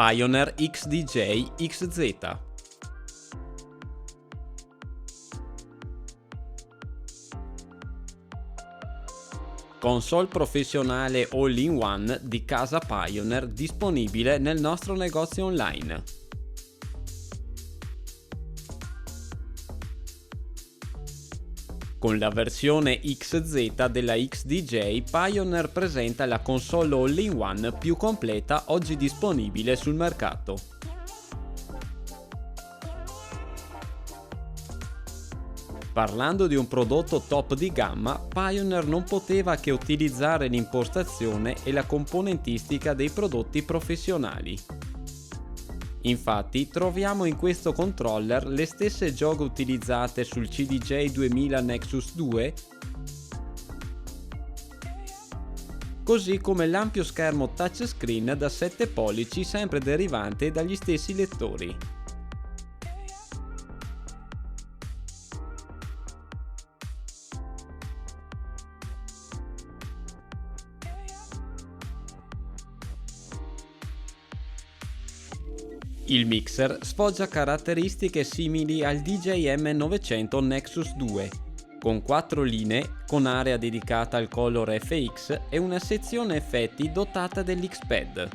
Pioneer XDJ XZ. Console professionale all-in-one di casa Pioneer disponibile nel nostro negozio online. Con la versione XZ della XDJ, Pioneer presenta la console all-in-one più completa oggi disponibile sul mercato. Parlando di un prodotto top di gamma, Pioneer non poteva che utilizzare l'impostazione e la componentistica dei prodotti professionali. Infatti troviamo in questo controller le stesse jog utilizzate sul CDJ 2000 Nexus 2, così come l'ampio schermo touchscreen da 7 pollici sempre derivante dagli stessi lettori. Il mixer sfoggia caratteristiche simili al DJM 900 Nexus 2, con 4 linee con area dedicata al Color FX e una sezione effetti dotata dell'X-Pad.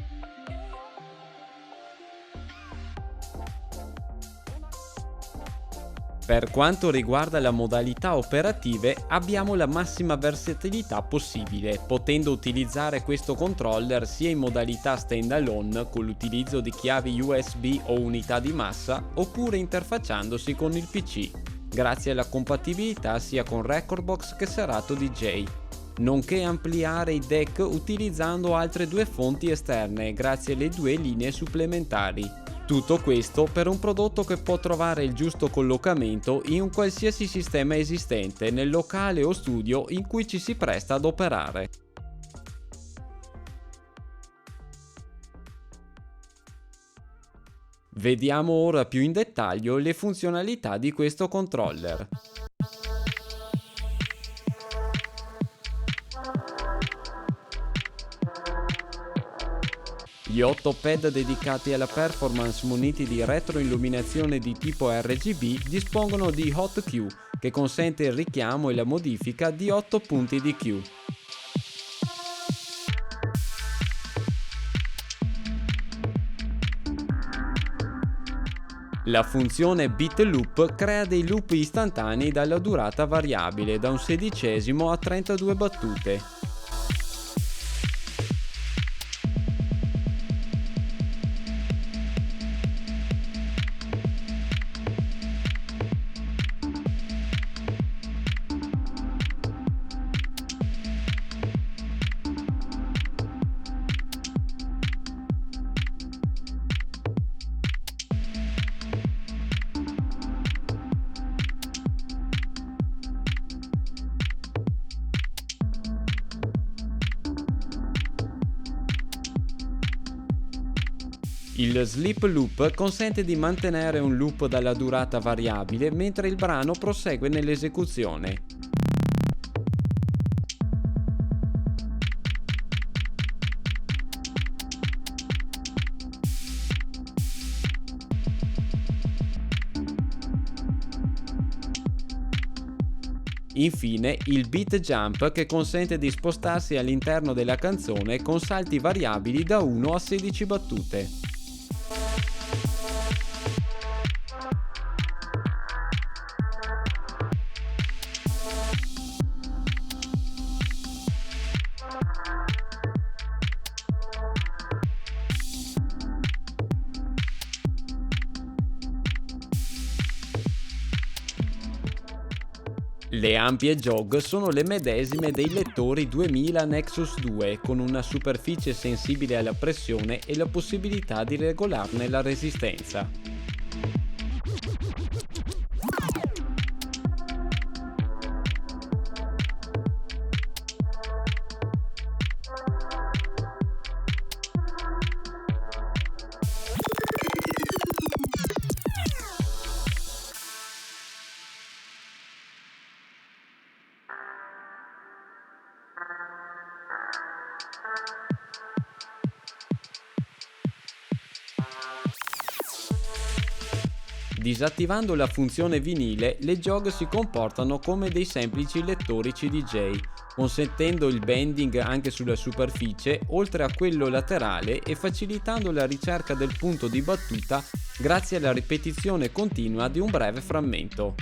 Per quanto riguarda la modalità operative, abbiamo la massima versatilità possibile, potendo utilizzare questo controller sia in modalità standalone con l'utilizzo di chiavi USB o unità di massa, oppure interfacciandosi con il PC, grazie alla compatibilità sia con Rekordbox che Serato DJ, nonché ampliare i deck utilizzando altre due fonti esterne grazie alle due linee supplementari. Tutto questo per un prodotto che può trovare il giusto collocamento in un qualsiasi sistema esistente nel locale o studio in cui ci si presta ad operare. Vediamo ora più in dettaglio le funzionalità di questo controller. Gli 8 pad dedicati alla performance muniti di retroilluminazione di tipo RGB dispongono di Hot-Q, che consente il richiamo e la modifica di 8 punti di Q. La funzione Bit Loop crea dei loop istantanei dalla durata variabile da 1/16 a 32 battute. Il Sleep Loop consente di mantenere un loop dalla durata variabile mentre il brano prosegue nell'esecuzione. Infine il Beat Jump, che consente di spostarsi all'interno della canzone con salti variabili da 1 a 16 battute. Le ampie jog sono le medesime dei lettori 2000 Nexus 2, con una superficie sensibile alla pressione e la possibilità di regolarne la resistenza. Disattivando la funzione vinile, le jog si comportano come dei semplici lettori CDJ, consentendo il bending anche sulla superficie oltre a quello laterale e facilitando la ricerca del punto di battuta grazie alla ripetizione continua di un breve frammento.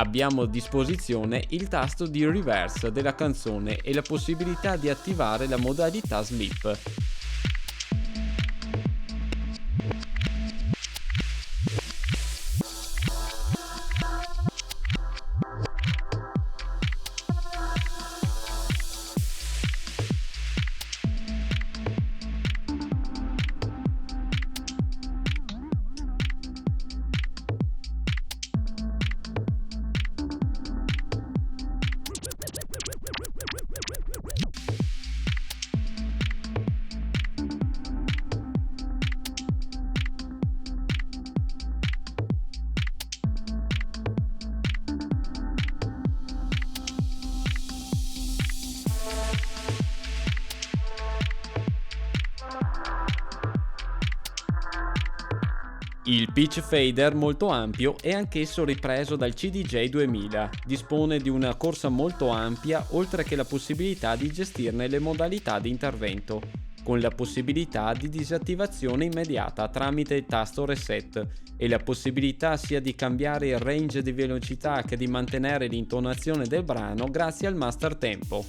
Abbiamo a disposizione il tasto di reverse della canzone e la possibilità di attivare la modalità sleep. Il pitch fader molto ampio è anch'esso ripreso dal CDJ 2000, dispone di una corsa molto ampia oltre che la possibilità di gestirne le modalità di intervento, con la possibilità di disattivazione immediata tramite il tasto reset e la possibilità sia di cambiare il range di velocità che di mantenere l'intonazione del brano grazie al master tempo.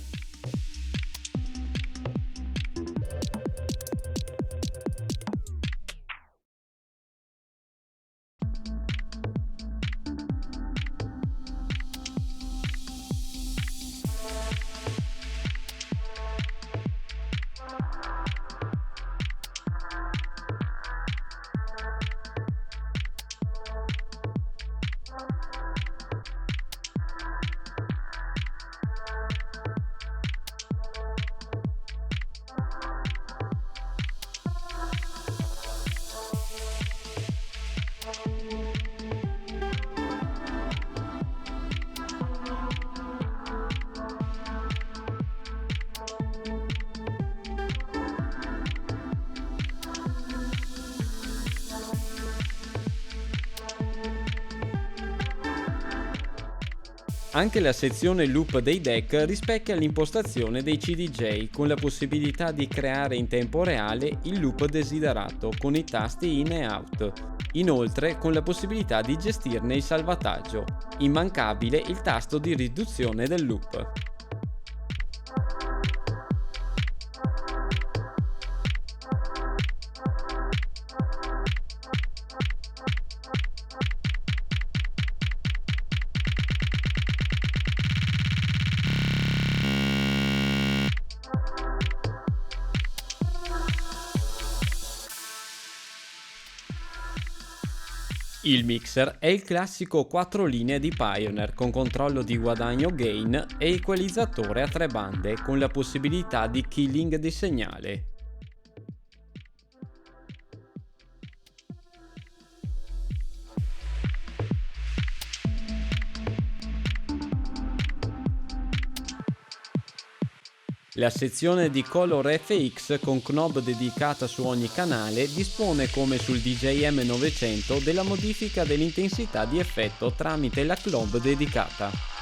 Anche la sezione loop dei deck rispecchia l'impostazione dei CDJ con la possibilità di creare in tempo reale il loop desiderato con i tasti in e out. Inoltre con la possibilità di gestirne il salvataggio. Immancabile il tasto di riduzione del loop. Il mixer è il classico 4 linee di Pioneer con controllo di guadagno gain e equalizzatore a 3 bande con la possibilità di killing di segnale. La sezione di Color FX con knob dedicata su ogni canale dispone come sul DJM 900 della modifica dell'intensità di effetto tramite la knob dedicata.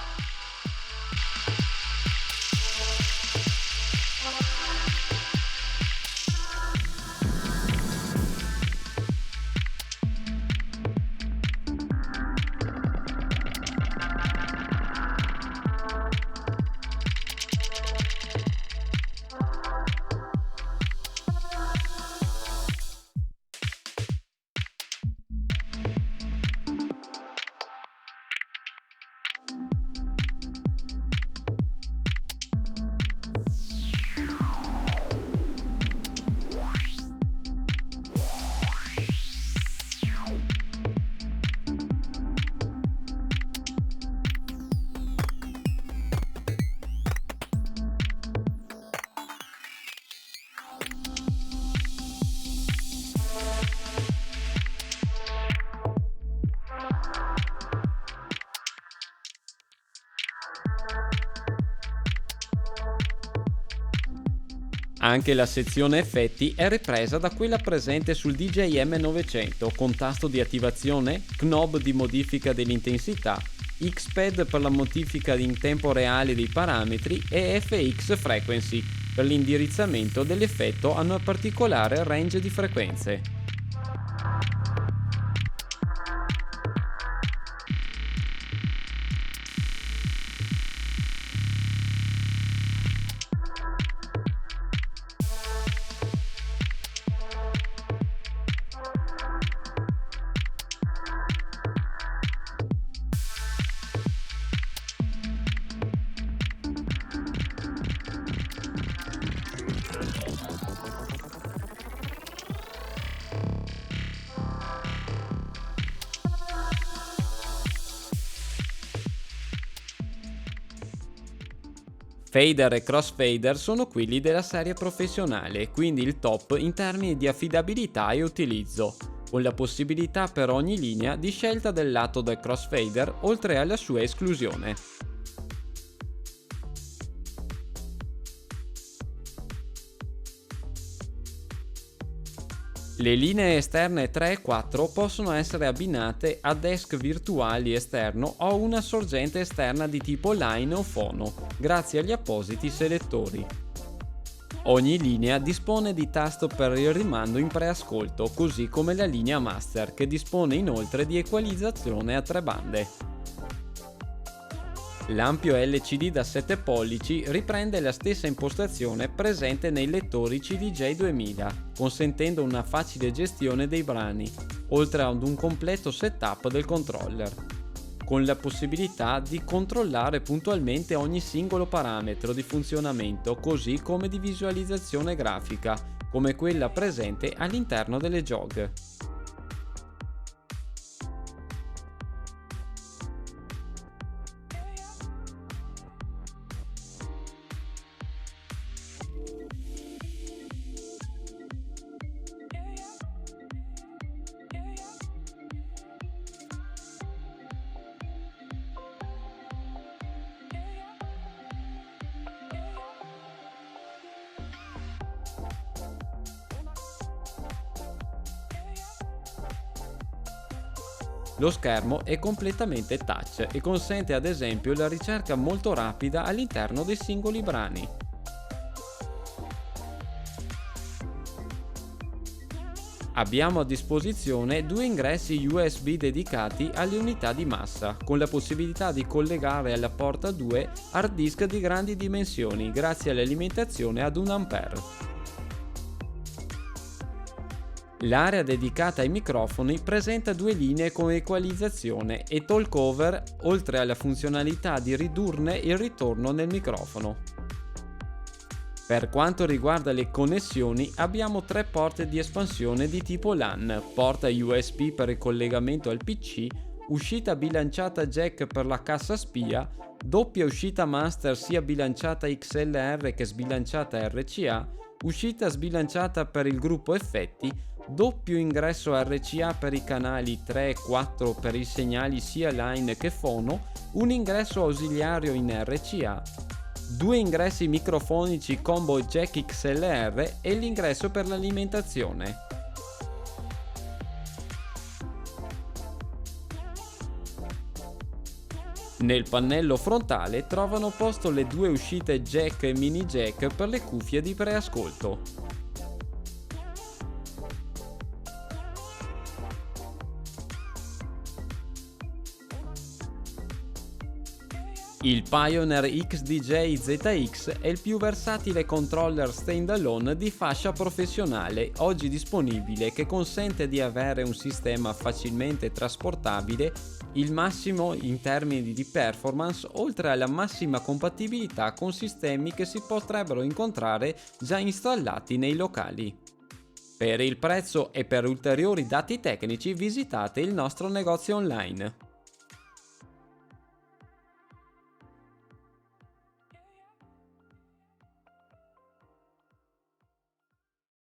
Anche la sezione effetti è ripresa da quella presente sul DJI M900 con tasto di attivazione, knob di modifica dell'intensità, X-Pad per la modifica in tempo reale dei parametri e FX Frequency per l'indirizzamento dell'effetto a una particolare range di frequenze. Fader e crossfader sono quelli della serie professionale, quindi il top in termini di affidabilità e utilizzo, con la possibilità per ogni linea di scelta del lato del crossfader oltre alla sua esclusione. Le linee esterne 3 e 4 possono essere abbinate a desk virtuali esterno o una sorgente esterna di tipo line o fono, grazie agli appositi selettori. Ogni linea dispone di tasto per il rimando in preascolto, così come la linea master, che dispone inoltre di equalizzazione a 3 bande. L'ampio LCD da 7 pollici riprende la stessa impostazione presente nei lettori CDJ 2000, consentendo una facile gestione dei brani, oltre ad un completo setup del controller, con la possibilità di controllare puntualmente ogni singolo parametro di funzionamento, così come di visualizzazione grafica, come quella presente all'interno delle jog. Lo schermo è completamente touch e consente ad esempio la ricerca molto rapida all'interno dei singoli brani. Abbiamo a disposizione due ingressi USB dedicati alle unità di massa, con la possibilità di collegare alla porta 2 hard disk di grandi dimensioni grazie all'alimentazione ad 1 A. L'area dedicata ai microfoni presenta due linee con equalizzazione e talk over, oltre alla funzionalità di ridurne il ritorno nel microfono. Per quanto riguarda le connessioni, abbiamo 3 porte di espansione di tipo LAN, porta USB per il collegamento al PC, uscita bilanciata jack per la cassa spia, doppia uscita master sia bilanciata XLR che sbilanciata RCA, uscita sbilanciata per il gruppo effetti, doppio ingresso RCA per i canali 3 e 4 per i segnali sia line che fono, un ingresso ausiliario in RCA, 2 ingressi microfonici combo jack XLR e l'ingresso per l'alimentazione. Nel pannello frontale trovano posto le 2 uscite jack e mini jack per le cuffie di preascolto. Il Pioneer XDJ ZX è il più versatile controller standalone di fascia professionale oggi disponibile, che consente di avere un sistema facilmente trasportabile, il massimo in termini di performance, oltre alla massima compatibilità con sistemi che si potrebbero incontrare già installati nei locali. Per il prezzo e per ulteriori dati tecnici visitate il nostro negozio online.